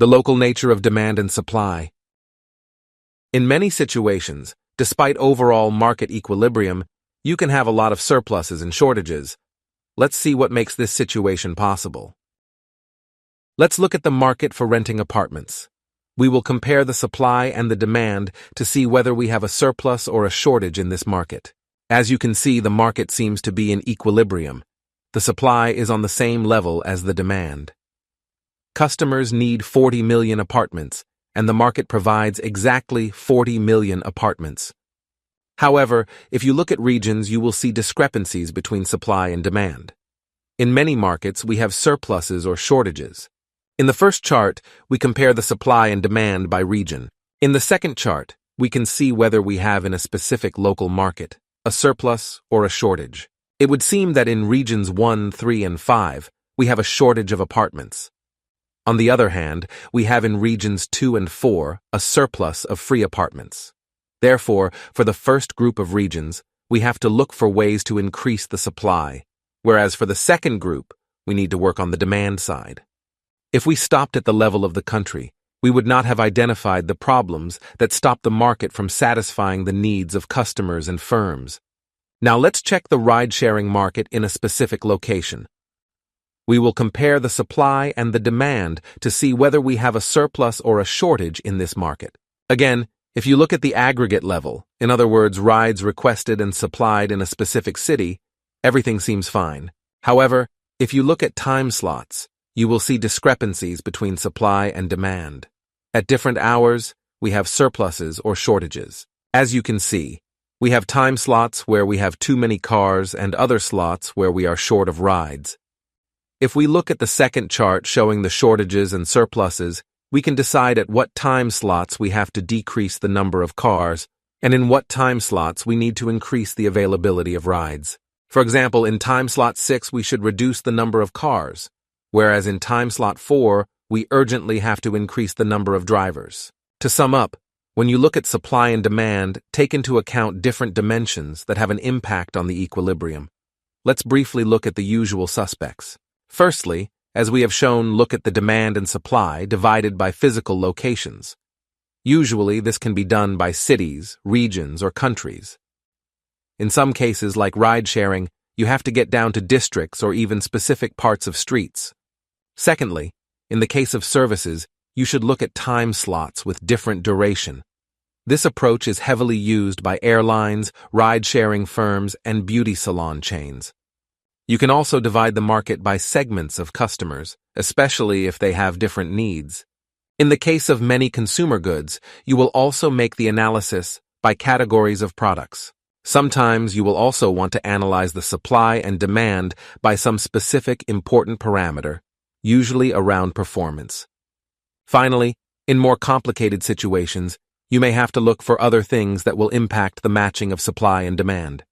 The local nature of demand and supply. In many situations, despite overall market equilibrium, you can have a lot of surpluses and shortages. Let's see what makes this situation possible. Let's look at the market for renting apartments. We will compare the supply and the demand to see whether we have a surplus or a shortage in this market. As you can see, the market seems to be in equilibrium. The supply is on the same level as the demand. Customers need 40 million apartments, and the market provides exactly 40 million apartments. However, if you look at regions, you will see discrepancies between supply and demand. In many markets, we have surpluses or shortages. In the first chart, we compare the supply and demand by region. In the second chart, we can see whether we have in a specific local market a surplus or a shortage. It would seem that in regions 1, 3, and 5, we have a shortage of apartments. On the other hand, we have in regions 2 and 4 a surplus of free apartments. Therefore, for the first group of regions, we have to look for ways to increase the supply, whereas for the second group, we need to work on the demand side. If we stopped at the level of the country, we would not have identified the problems that stop the market from satisfying the needs of customers and firms. Now let's check the ride-sharing market in a specific location. We will compare the supply and the demand to see whether we have a surplus or a shortage in this market. Again, if you look at the aggregate level, in other words, rides requested and supplied in a specific city, everything seems fine. However, if you look at time slots, you will see discrepancies between supply and demand. At different hours, we have surpluses or shortages. As you can see, we have time slots where we have too many cars and other slots where we are short of rides. If we look at the second chart showing the shortages and surpluses, we can decide at what time slots we have to decrease the number of cars, and in what time slots we need to increase the availability of rides. For example, in time slot 6 we should reduce the number of cars, whereas in time slot 4 we urgently have to increase the number of drivers. To sum up, when you look at supply and demand, take into account different dimensions that have an impact on the equilibrium. Let's briefly look at the usual suspects. Firstly, as we have shown, look at the demand and supply divided by physical locations. Usually, this can be done by cities, regions, or countries. In some cases, like ride-sharing, you have to get down to districts or even specific parts of streets. Secondly, in the case of services, you should look at time slots with different duration. This approach is heavily used by airlines, ride-sharing firms, and beauty salon chains. You can also divide the market by segments of customers, especially if they have different needs. In the case of many consumer goods, you will also make the analysis by categories of products. Sometimes you will also want to analyze the supply and demand by some specific important parameter, usually around performance. Finally, in more complicated situations, you may have to look for other things that will impact the matching of supply and demand.